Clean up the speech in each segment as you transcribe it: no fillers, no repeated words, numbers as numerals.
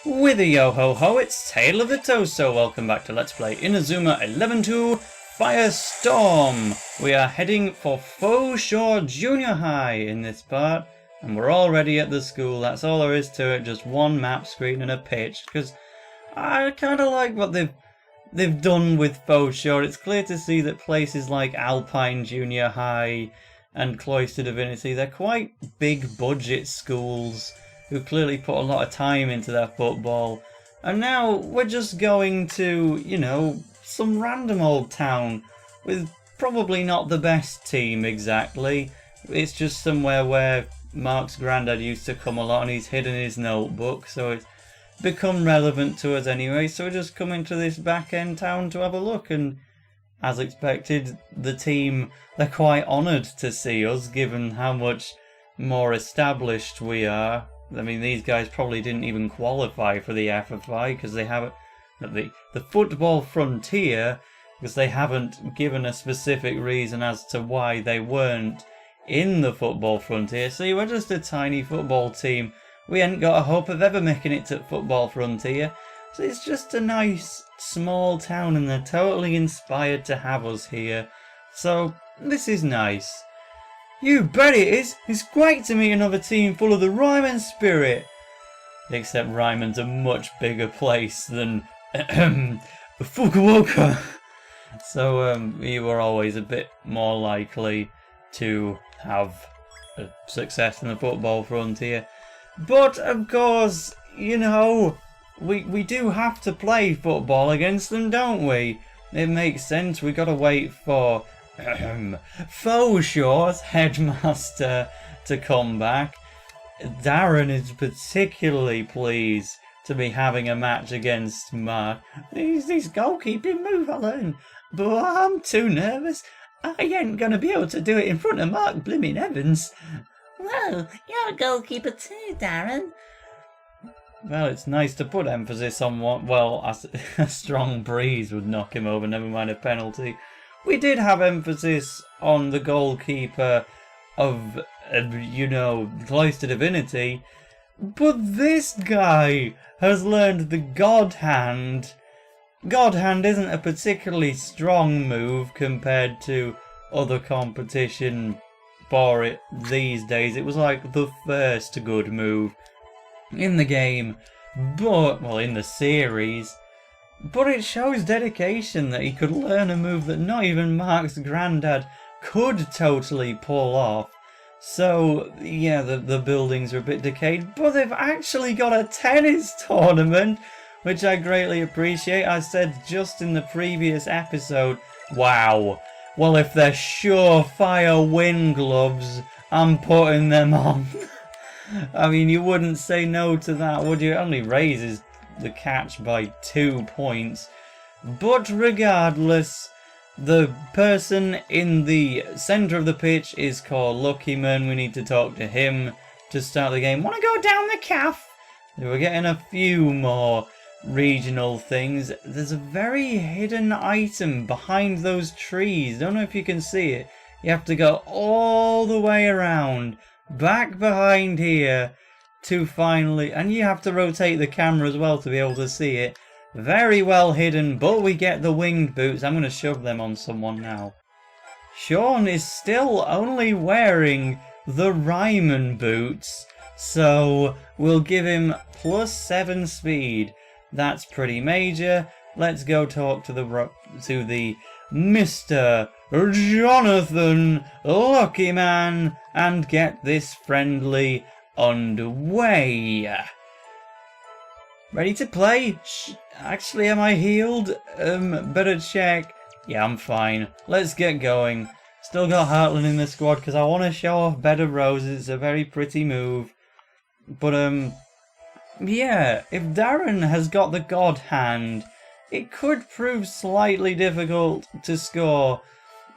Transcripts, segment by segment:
With a yo-ho-ho, it's Tale of the Toaster. Welcome back to Let's Play Inazuma 11-2 Firestorm. We are heading for Fauxshore Jr High in this part, and we're already at the school. That's all there is to it, just one map screen and a pitch, because I kind of like what they've done with Fauxshore. It's clear to see that places like Alpine Junior High and Cloister Divinity, they're quite big budget schools who clearly put a lot of time into their football. And now we're just going to, you know, some random old town with probably not the best team exactly. It's just somewhere where Mark's granddad used to come a lot and he's hidden his notebook, so it's become relevant to us anyway. So we're just coming to this back end town to have a look, and as expected, the team, they're quite honoured to see us given how much more established we are. I mean, these guys probably didn't even qualify for the FFI because they haven't, the football frontier, because they haven't given a specific reason as to why they weren't in the football frontier. See, we're just a tiny football team. We ain't got a hope of ever making it to football frontier. So it's just a nice small town and they're totally inspired to have us here. So this is nice. You bet it is! It's great to meet another team full of the Ryman spirit! Except Ryman's a much bigger place than Fukuoka. So you were always a bit more likely to have success in the football frontier. But of course, you know, we do have to play football against them, don't we? It makes sense. We gotta wait for Fauxshore's headmaster to come back. Darren is particularly pleased to be having a match against Mark. These goalkeeping move I learned, but I'm too nervous. I ain't gonna be able to do it in front of Mark Blimmin' Evans. Well, you're a goalkeeper too, Darren. Well, it's nice to put emphasis on what, well, a strong breeze would knock him over, never mind a penalty. We did have emphasis on the goalkeeper of, you know, Cloister Divinity, but this guy has learned the God Hand. God Hand isn't a particularly strong move compared to other competition for it these days. It was like the first good move in the game, but, well, in the series. But it shows dedication that he could learn a move that not even Mark's granddad could totally pull off. So, yeah, the buildings are a bit decayed, but they've actually got a tennis tournament, which I greatly appreciate. I said just in the previous episode, wow, well, if they're surefire win gloves, I'm putting them on. I mean, you wouldn't say no to that, would you? It only raises the catch by 2 points. But regardless, the person in the centre of the pitch is called Luckyman. We need to talk to him to start the game. Want to go down the calf? We're getting a few more regional things. There's a very hidden item behind those trees. Don't know if you can see it. You have to go all the way around, back behind here, to finally, and you have to rotate the camera as well to be able to see it. Very well hidden, but we get the winged boots. I'm going to shove them on someone now. Sean is still only wearing the Ryman boots, so we'll give him +7 speed. That's pretty major. Let's go talk to the Mr. Jonathan Luckyman and get this friendly underway. Ready to play? Actually, am I healed? Better check. Yeah, I'm fine. Let's get going. Still got Heartland in the squad because I want to show off Bed of Roses. It's a very pretty move. But, yeah, if Darren has got the God Hand, it could prove slightly difficult to score.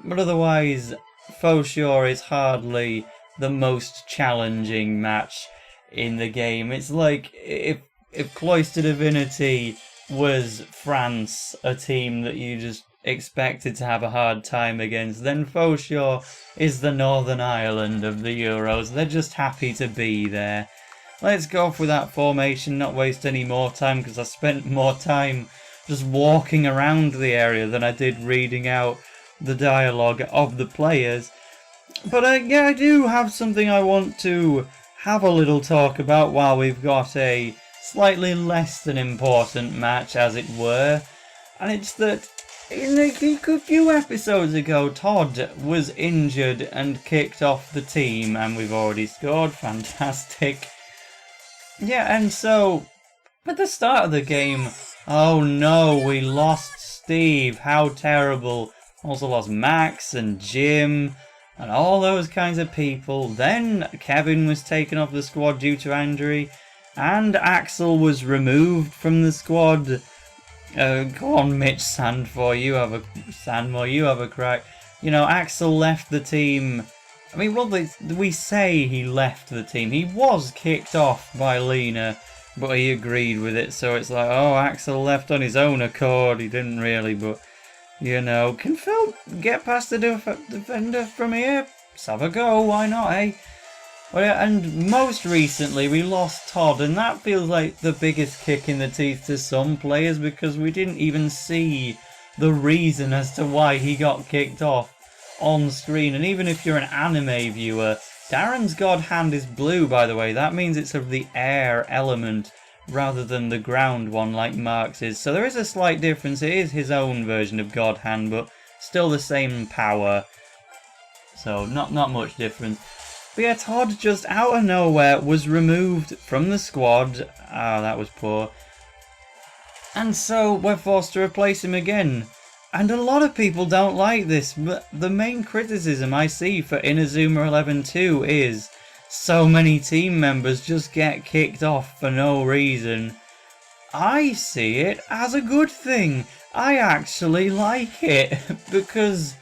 But otherwise, Fauxshore is hardly the most challenging match in the game. It's like if Cloister Divinity was France, a team that you just expected to have a hard time against, then Fauxshore is the Northern Ireland of the Euros. They're just happy to be there. let's go off with that formation, not waste any more time, because I spent more time just walking around the area than I did reading out the dialogue of the players. But yeah, I do have something I want to have a little talk about while we've got a slightly less than important match, as it were. And it's that in a few episodes ago, Todd was injured and kicked off the team, and we've already scored. Fantastic. Yeah, and so at the start of the game, oh no, we lost Steve. How terrible. Also lost Max and Jim and all those kinds of people. Then Kevin was taken off the squad due to injury, and Axel was removed from the squad. Go on, Mitch Sandmore, you have a crack. You know, Axel left the team. I mean, well, we say he left the team. He was kicked off by Lena, but he agreed with it. So it's like, oh, Axel left on his own accord. He didn't really, but, you know, can Phil get past the defender from here? Let's have a go, why not, eh? Well, yeah, and most recently we lost Todd, and that feels like the biggest kick in the teeth to some players, because we didn't even see the reason as to why he got kicked off on screen. And even if you're an anime viewer, Darren's god hand is blue, by the way. That means it's of the air element rather than the ground one like Mark's is. So there is a slight difference. It is his own version of god hand, but still the same power. So not much difference. But yeah, Todd just out of nowhere was removed from the squad. Ah, that was poor. And so we're forced to replace him again. And a lot of people don't like this, but the main criticism I see for Inazuma 11-2 is so many team members just get kicked off for no reason. I see it as a good thing. I actually like it, because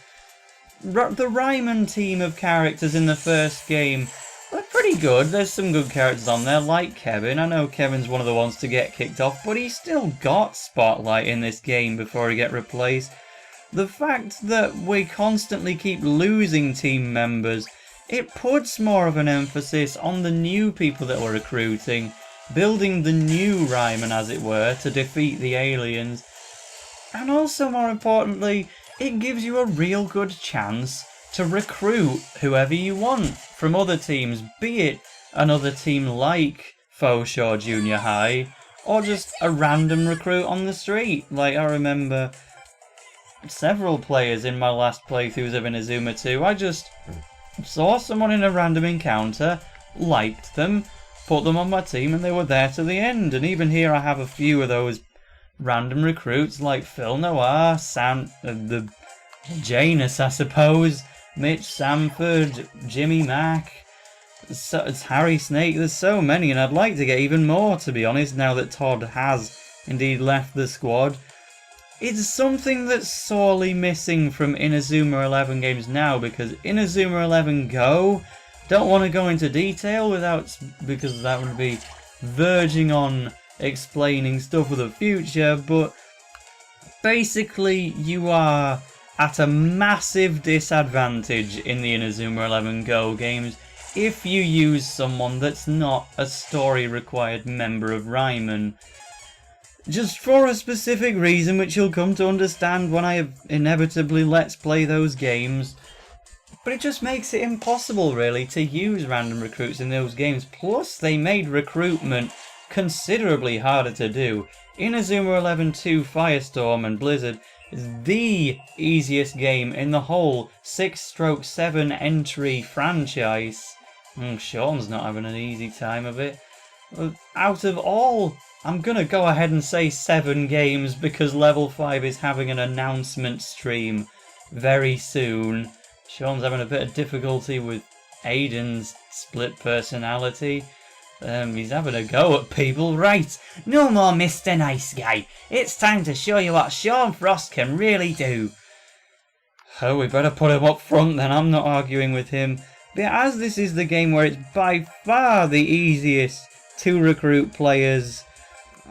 the Ryman team of characters in the first game were pretty good. There's some good characters on there, like Kevin. I know Kevin's one of the ones to get kicked off, but he still got spotlight in this game before he get replaced. The fact that we constantly keep losing team members, it puts more of an emphasis on the new people that we're recruiting, building the new Ryman, as it were, to defeat the aliens. And also, more importantly, it gives you a real good chance to recruit whoever you want from other teams, be it another team like Fauxshore Jr High, or just a random recruit on the street. Like, I remember several players in my last playthroughs of Inazuma 2, I just saw someone in a random encounter, liked them, put them on my team, and they were there to the end. And even here I have a few of those random recruits like Phil Noir, the Janus, I suppose, Mitch Sanford, Jimmy Mack, it's Harry Snake. There's so many, and I'd like to get even more, to be honest, now that Todd has indeed left the squad. It's something that's sorely missing from Inazuma 11 games now, because Inazuma 11 Go, don't want to go into detail because that would be verging on explaining stuff for the future, but basically you are at a massive disadvantage in the Inazuma 11 Go games if you use someone that's not a story-required member of Ryman. Just for a specific reason, which you'll come to understand when I inevitably let's play those games. But it just makes it impossible, really, to use random recruits in those games. Plus, they made recruitment considerably harder to do. Inazuma 11-2 Firestorm and Blizzard is the easiest game in the whole 6/7 entry franchise. Sean's not having an easy time of it. Out of all, I'm gonna go ahead and say 7 games, because Level 5 is having an announcement stream very soon. Sean's having a bit of difficulty with Aiden's split personality. He's having a go at people. Right, no more Mr. Nice Guy. It's time to show you what Sean Frost can really do. Oh, we better put him up front then. I'm not arguing with him. But as this is the game where it's by far the easiest to recruit players,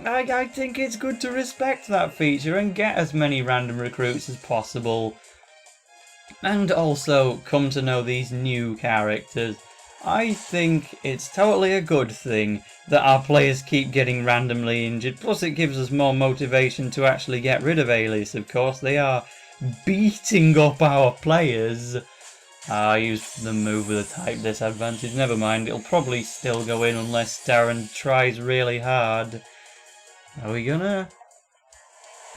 I think it's good to respect that feature and get as many random recruits as possible. And also come to know these new characters. I think it's totally a good thing that our players keep getting randomly injured, plus it gives us more motivation to actually get rid of Alias, of course. They are beating up our players. I used the move with a type disadvantage, never mind, it'll probably still go in unless Darren tries really hard. Are we gonna?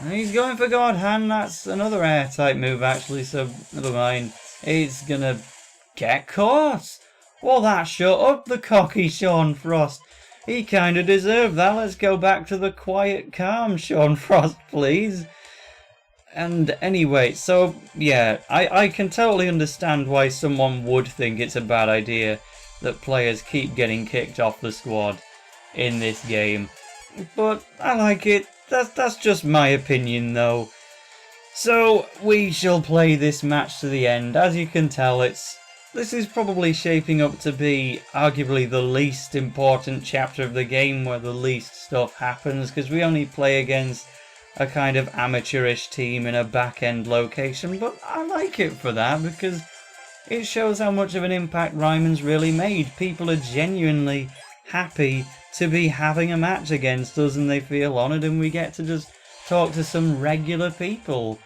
He's going for God Hand, that's another air type move actually, so never mind. It's gonna get caught. Well, that shut up the cocky Sean Frost. He kinda deserved that. Let's go back to the quiet, calm Sean Frost, please. And anyway, so yeah, I can totally understand why someone would think it's a bad idea that players keep getting kicked off the squad in this game. But I like it. That's just my opinion though. So we shall play this match to the end. As you can tell, this is probably shaping up to be arguably the least important chapter of the game, where the least stuff happens, because we only play against a kind of amateurish team in a back-end location, but I like it for that, because it shows how much of an impact Ryman's really made. People are genuinely happy to be having a match against us, and they feel honoured, and we get to just talk to some regular people.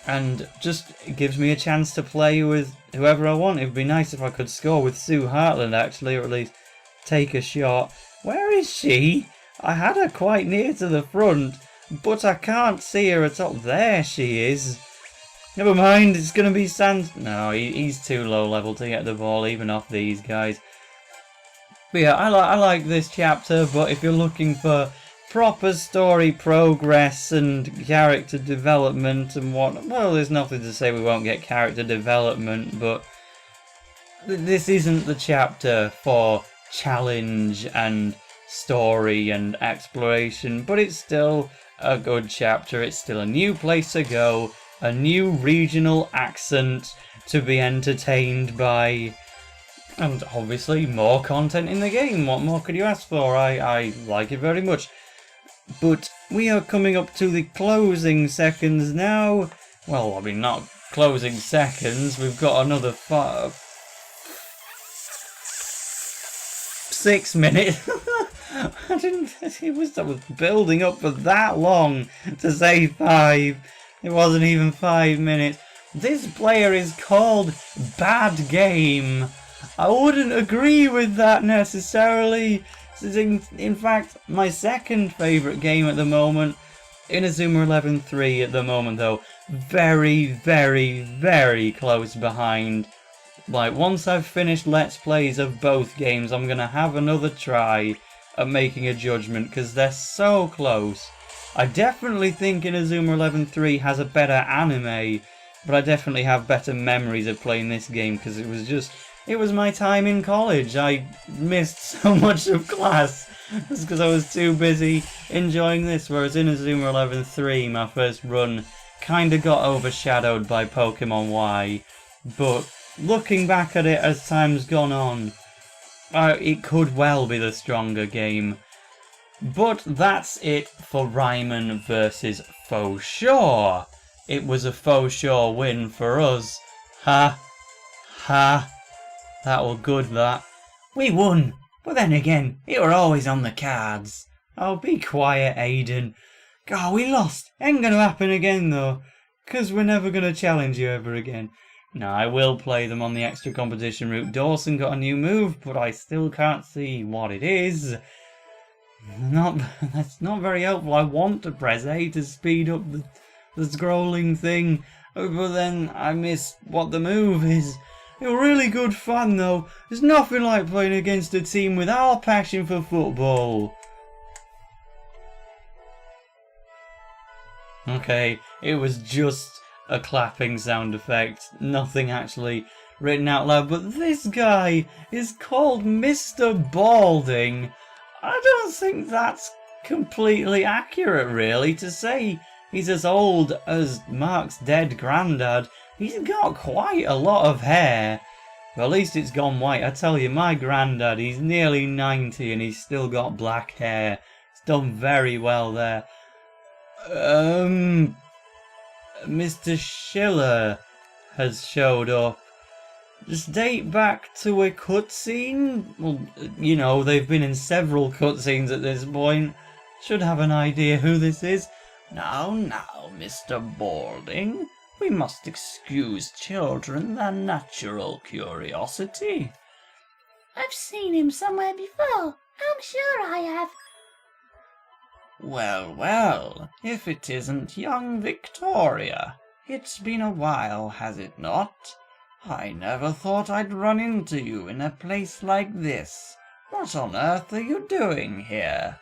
And just gives me a chance to play with whoever I want. It would be nice if I could score with Sue Hartland, actually, or at least take a shot. Where is she? I had her quite near to the front, but I can't see her at all. There she is. Never mind, it's going to be Sans... No, he's too low level to get the ball, even off these guys. But yeah, I like this chapter, but if you're looking for proper story progress and character development and what... Well, there's nothing to say we won't get character development, but this isn't the chapter for challenge and story and exploration, but it's still a good chapter. It's still a new place to go, a new regional accent to be entertained by, and obviously more content in the game. What more could you ask for? I like it very much. But we are coming up to the closing seconds now. Well, I mean, not closing seconds. We've got another 6 minutes. It was building up for that long to say 5. It wasn't even 5 minutes. This player is called Bad Game. I wouldn't agree with that necessarily. In fact, my second favourite game at the moment, Inazuma 11-3 at the moment though, very, very, very close behind. Like, once I've finished Let's Plays of both games, I'm going to have another try at making a judgment, because they're so close. I definitely think Inazuma 11-3 has a better anime, but I definitely have better memories of playing this game, because it was my time in college. I missed so much of class just because I was too busy enjoying this, whereas Inazuma 11-3, my first run, kinda got overshadowed by Pokemon Y. But looking back at it as time's gone on, it could well be the stronger game. But that's it for Ryman versus Fauxshore. It was a Fauxshore win for us. Ha! Ha! That was good, that. We won, but then again, it were always on the cards. Oh, be quiet, Aiden. God, we lost. Ain't gonna happen again, though. 'Cause we're never gonna challenge you ever again. No, I will play them on the extra competition route. Dawson got a new move, but I still can't see what it is. That's not very helpful. I want to press A to speed up the scrolling thing, but then I miss what the move is. It was really good fun though. There's nothing like playing against a team with our passion for football. Okay, it was just a clapping sound effect. Nothing actually written out loud, but this guy is called Mr. Balding. I don't think that's completely accurate, really, to say he's as old as Mark's dead granddad. He's got quite a lot of hair. Well, at least it's gone white. I tell you, my granddad, he's nearly 90 and he's still got black hair. It's done very well there. Mr. Schiller has showed up. Just date back to a cutscene? Well, you know, they've been in several cutscenes at this point. Should have an idea who this is. Now, Mr. Balding. We must excuse children their natural curiosity. I've seen him somewhere before. I'm sure I have. Well, if it isn't young Victoria. It's been a while, has it not? I never thought I'd run into you in a place like this. What on earth are you doing here?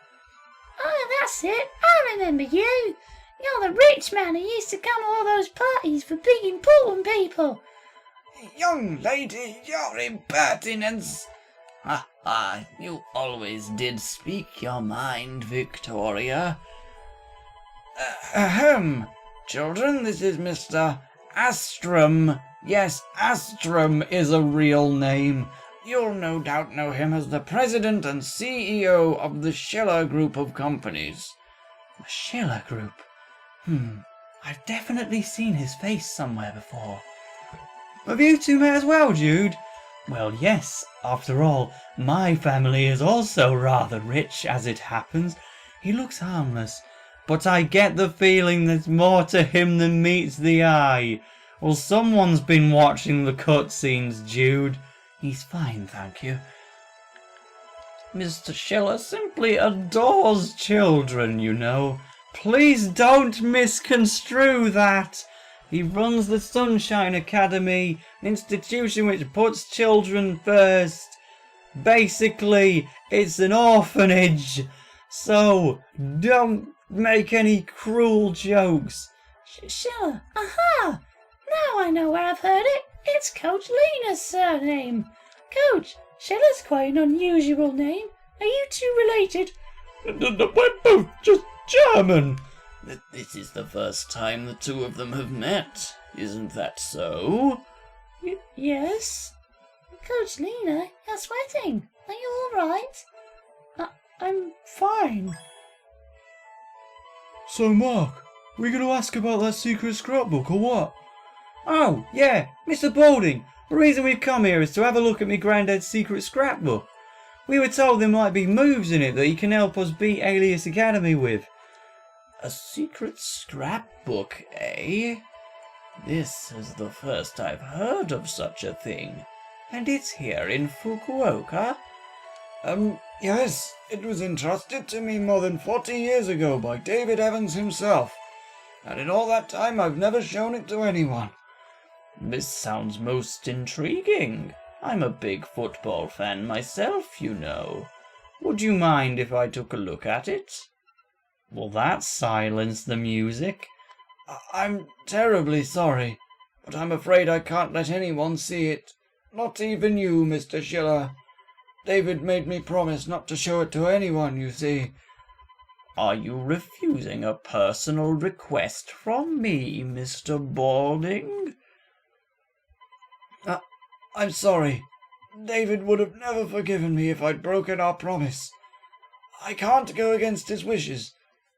Oh, that's it. I remember you. You're the rich man who used to come to all those parties for big important people. Young lady, your impertinence! You always did speak your mind, Victoria. Ahem. Children, this is Mr. Astrum. Yes, Astrum is a real name. You'll no doubt know him as the president and CEO of the Schiller Group of companies. The Schiller Group? I've definitely seen his face somewhere before. Have you two met as well, Jude? Well, yes. After all, my family is also rather rich, as it happens. He looks harmless, but I get the feeling there's more to him than meets the eye. Well, someone's been watching the cutscenes, Jude. He's fine, thank you. Mr. Schiller simply adores children, you know. Please don't misconstrue that. He runs the Sunshine Academy, an institution which puts children first. Basically, it's an orphanage. So, don't make any cruel jokes. Schiller, aha! Now I know where I've heard it. It's Coach Lena's surname. Coach, Schiller's quite an unusual name. Are you two related? We're both just German. This is the first time the two of them have met. Isn't that so? Yes. Coach Lena, you're sweating. Are you all right? I'm fine. So, Mark, we going to ask about that secret scrapbook or what? Oh, yeah, Mr. Balding. The reason we've come here is to have a look at my granddad's secret scrapbook. We were told there might be moves in it that he can help us beat Alias Academy with. A secret scrapbook, eh? This is the first I've heard of such a thing. And it's here in Fukuoka? Yes. It was entrusted to me more than 40 years ago by David Evans himself. And in all that time I've never shown it to anyone. This sounds most intriguing. I'm a big football fan myself, you know. Would you mind if I took a look at it? Well, that silenced the music. I'm terribly sorry, but I'm afraid I can't let anyone see it. Not even you, Mr. Schiller. David made me promise not to show it to anyone, you see. Are you refusing a personal request from me, Mr. Balding? I'm sorry. David would have never forgiven me if I'd broken our promise. I can't go against his wishes,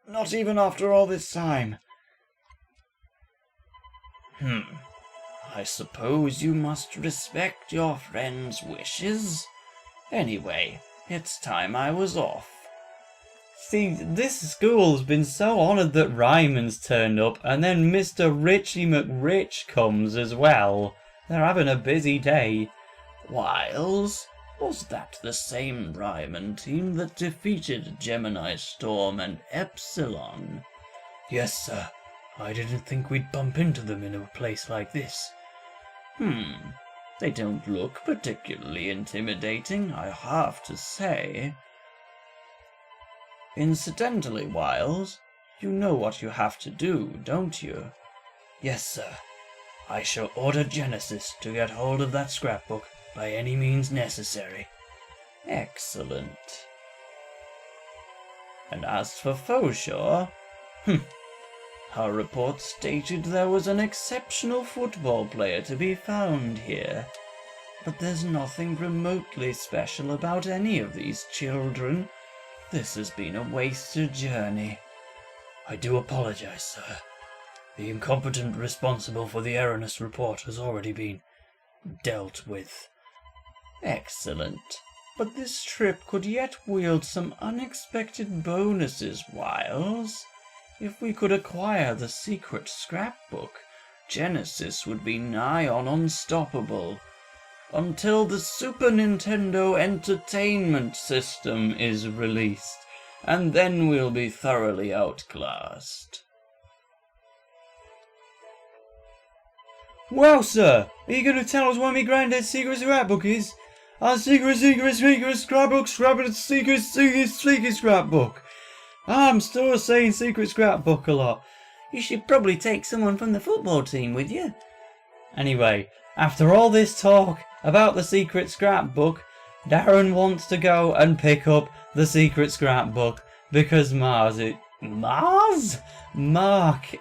not even after all this time. I suppose you must respect your friend's wishes. Anyway, it's time I was off. See, this school's been so honoured that Ryman's turned up, and then Mr. Richie McRich comes as well. They're having a busy day. Wiles, was that the same Ryman team that defeated Gemini Storm and Epsilon? Yes, sir. I didn't think we'd bump into them in a place like this. They don't look particularly intimidating, I have to say. Incidentally, Wiles, you know what you have to do, don't you? Yes, sir. I shall order Genesis to get hold of that scrapbook by any means necessary. Excellent. And as for Fauxshore, our report stated there was an exceptional football player to be found here. But there's nothing remotely special about any of these children. This has been a wasted journey. I do apologize, sir. The incompetent responsible for the erroneous report has already been dealt with. Excellent. But this trip could yet wield some unexpected bonuses, Wiles. If we could acquire the secret scrapbook, Genesis would be nigh on unstoppable. Until the Super Nintendo Entertainment System is released, and then we'll be thoroughly outclassed. Well, sir, are you going to tell us where my granddad's secret scrapbook is? Our secret scrapbook, secret scrapbook. I'm still saying secret scrapbook a lot. You should probably take someone from the football team with you. Anyway, after all this talk about the secret scrapbook, Darren wants to go and pick up the secret scrapbook because Mark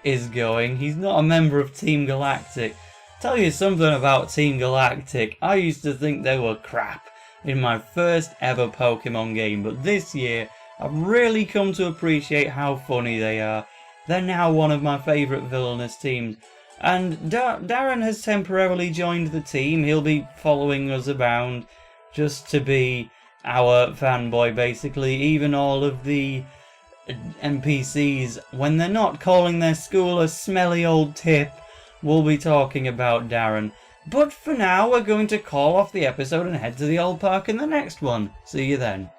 is going. He's not a member of Team Galactic. Tell you something about Team Galactic. I used to think they were crap in my first ever Pokemon game, but this year I've really come to appreciate how funny they are. They're now one of my favourite villainous teams. And Darren has temporarily joined the team. He'll be following us around just to be our fanboy, basically. Even all of the NPCs, when they're not calling their school a smelly old tip, we'll be talking about Darren. But for now, we're going to call off the episode and head to the old park in the next one. See you then.